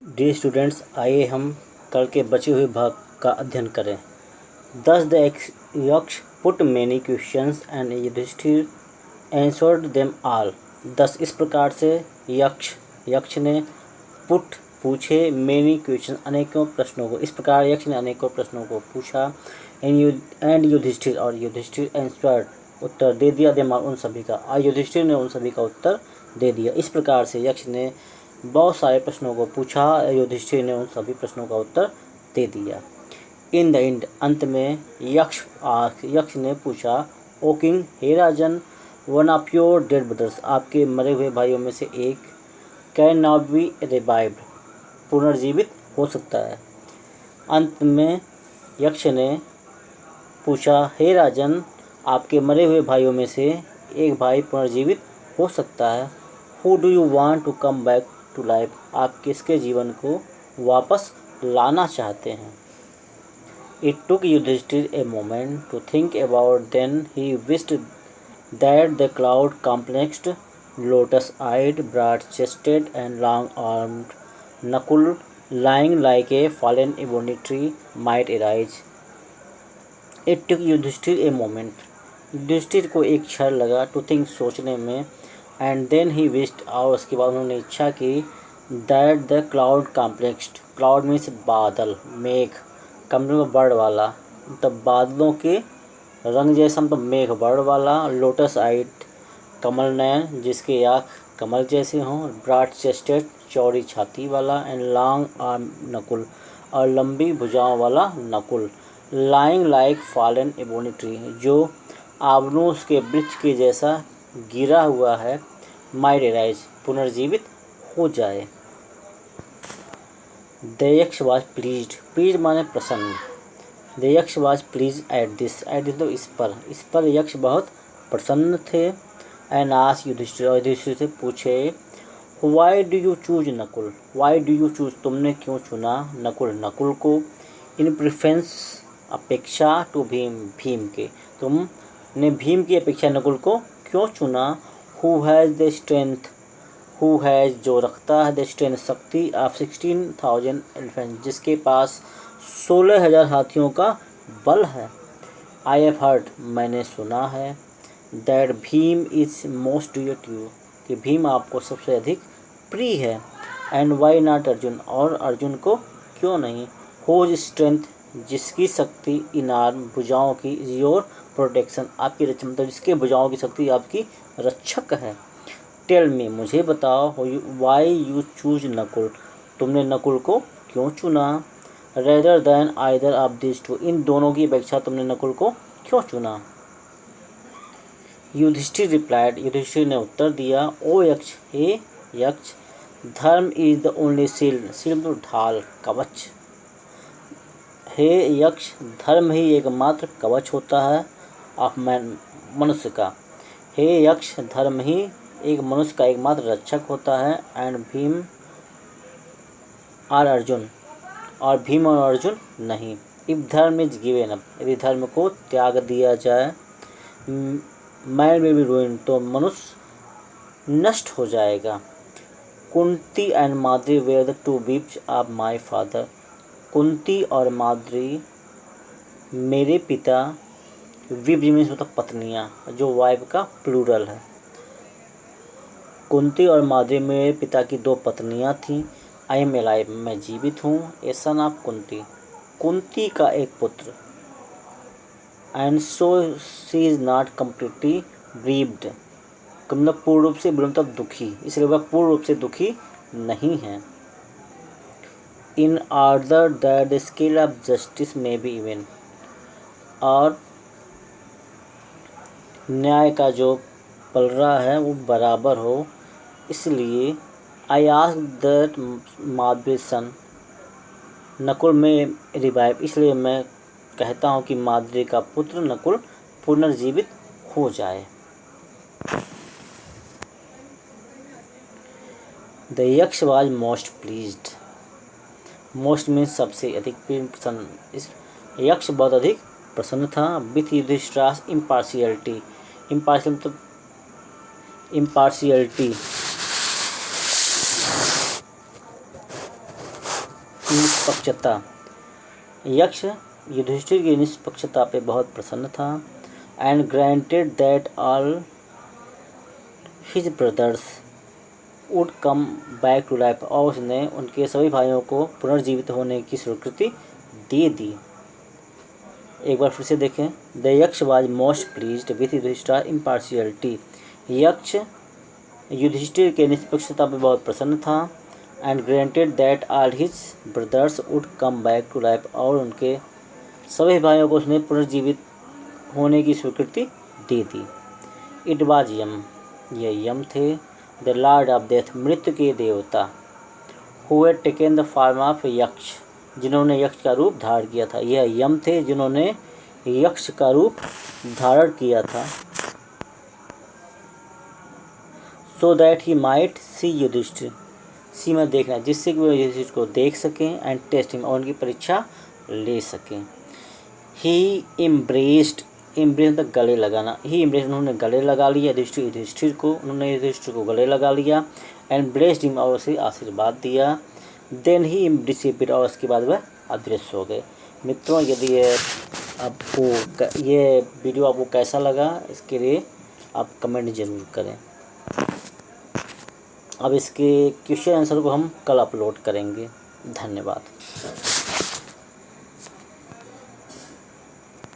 Dear students, आइए हम कल के बचे हुए भाग का अध्ययन करें। Thus the यक्ष put many questions and Yudhishthir answered them all। thus इस प्रकार से यक्ष ने पूछे many questions अनेकों प्रश्नों को। इस प्रकार यक्ष ने अनेकों प्रश्नों को पूछा। एंड युधिष्ठिर और युधिष्ठिर answered उत्तर दे दिया them all उन सभी का। और युधिष्ठिर ने उन सभी का उत्तर दे दिया। इस प्रकार से यक्ष ने बहुत सारे प्रश्नों को पूछा, युधिष्ठिर ने उन सभी प्रश्नों का उत्तर दे दिया। इन द एंड अंत में यक्ष ने पूछा, ओ किंग, हे राजन, one of your dead brothers आपके मरे हुए भाइयों में से एक कैन नॉट बी रिवाइव्ड पुनर्जीवित हो सकता है। अंत में यक्ष ने पूछा, हे राजन, आपके मरे हुए भाइयों में से एक भाई पुनर्जीवित हो सकता है। Who do you want to come back to life आप किसके जीवन को वापस लाना चाहते हैं। It took Yudhishthir a moment to think about, then he wished that the cloud-complexed, lotus-eyed, broad-chested and long-armed Nakul, lying like a fallen ebony tree, might arise. It took Yudhishthir a moment. Yudhishthir को एक क्षण लगा to think सोचने में, and then he wished और उसके बाद उन्होंने इच्छा की that the cloud-complexed, cloud means बादल, मेघ, कमरे में बर्ड वाला, तब बादलों के रंग जैसा मतलब मेघ बर्ड वाला, लोटस आइट कमल नयन जिसके आँख कमल जैसे हों, ब्रॉड चेस्टेड चौड़ी छाती वाला, एंड लॉन्ग आर्म नकुल और लंबी भुजाओं वाला Nakul, lying like fallen ebony tree जो आबनूस के वृक्ष के जैसा गिरा हुआ है, माइट एराइज पुनर्जीवित हो जाए। द यक्ष वाज प्लीज्ड माने प्रसन्न। The Yaksha was please at this तो इस पर यक्ष बहुत प्रसन्न थे। एंड आस्क्ड युधिष्ठिर से पूछे, why do you choose Nakul, why do you choose तुमने क्यों चुना नकुल को, इन प्रेफरेंस अपेक्षा टू भीम के, तुमने भीम की अपेक्षा नकुल को क्यों चुना। Who has the strength, who has जो रखता है द स्ट्रेंथ शक्ति ऑफ 16,000 एलिफेंट जिसके पास 16,000 हाथियों का बल है। आई हैव हर्ड मैंने सुना है, that Bhim is most dear to you कि भीम आपको सबसे अधिक प्रिय है। एंड वाई नॉट अर्जुन और अर्जुन को क्यों नहीं। होज स्ट्रेंथ जिसकी शक्ति इन आर्म भुजाओं की, इज योर प्रोटेक्शन आपकी रक्षा मतलब जिसके भुजाओं की शक्ति आपकी रक्षक है। टेल मी मुझे बताओ, वाई यू चूज नकुल तुमने नकुल को क्यों चुना। Rather than either of this two इन दोनों की अपेक्षा तुमने नकुल को क्यों चुना। युधिष्ठिर रिप्लाइड युधिष्ठिर ने उत्तर दिया, ओ यक्ष, हे यक्ष, धर्म इज द ओनली शील्ड तो ढाल कवच। हे यक्ष, धर्म ही एकमात्र कवच होता है ऑफ मैन मनुष्य का। हे यक्ष, धर्म ही एक मनुष्य का एकमात्र रक्षक होता है। एंड भीम और अर्जुन और भीम और अर्जुन नहीं। इफ धर्म इज गिवन अप यदि धर्म को त्याग दिया जाए, मैन विल बी रूइंड तो मनुष्य नष्ट हो जाएगा। Kunti and Madri were the two wives of my father Kunti और माद्री मेरे पिता, विप मीन्स मतलब पत्नियाँ जो वाइफ का प्लूरल है। कुंती और माद्री मेरे पिता की दो पत्नियां थीं। आई एम अलाइव मैं जीवित हूँ। ए सन ऑफ कुंती का एक पुत्र। And so she is not completely bereaved मतलब पूर्ण रूप से मतलब दुखी, इसलिए वह पूर्ण रूप से दुखी नहीं है। In order that the scale of justice में बी इवन और न्याय का जो पलड़ा है वो बराबर हो, इसलिए आई आस्क दैट माद्री सन नकुल में रिवाइव इसलिए मैं कहता हूँ कि माद्री का पुत्र नकुल पुनर्जीवित हो जाए। The Yaksha was most pleased most means सबसे अधिक प्रसन्न। इस यक्ष बहुत अधिक प्रसन्न था। विथ युधिष्ठिरास इम्पार्शियलिटी इम्पार्शियलिटी निष्पक्षता। यक्ष युधिष्ठिर की निष्पक्षता पे बहुत प्रसन्न था। And granted that all his brothers would come back to life, और उसने उनके सभी भाइयों को पुनर्जीवित होने की स्वीकृति दे दी। एक बार फिर से देखें। The Yaksha was most pleased with Yudhishthira impartiality. Yaksha Yudhishthira के निष्पक्षता पर बहुत प्रसन्न था। And granted that all his brothers would come back to life, और उनके सभी भाइयों को उसने पुनर्जीवित होने की स्वीकृति दे दी। इट वाज यम, ये यम थे। द लॉर्ड ऑफ डेथ, मृत्यु के देवता। Who had taken the form of यक्ष, जिन्होंने यक्ष का रूप धारण किया था। यह यम थे जिन्होंने यक्ष का रूप धारण किया था। So that he might see Yudhishthir, see में देखना, जिससे कि वो युधिष्ठिर को देख सकें। एंड टेस्ट हिम, और उनकी परीक्षा ले सकें। ही इम्ब्रेस्ड, इम्ब्रेस मतलब गले लगाना। ही इम्ब्रेस, उन्होंने गले लगा लिया युधिष्ठिर को, उन्होंने युधिष्ठिर को गले लगा लिया। एंड ब्लेस्ड हिम, और उसे आशीर्वाद दिया। देन ही डिसिपेड, और उसके बाद वह अदृश्य हो गए। मित्रों, यदि ये वीडियो आपको कैसा लगा, इसके लिए आप कमेंट जरूर करें। अब इसके क्वेश्चन आंसर को हम कल अपलोड करेंगे। धन्यवाद।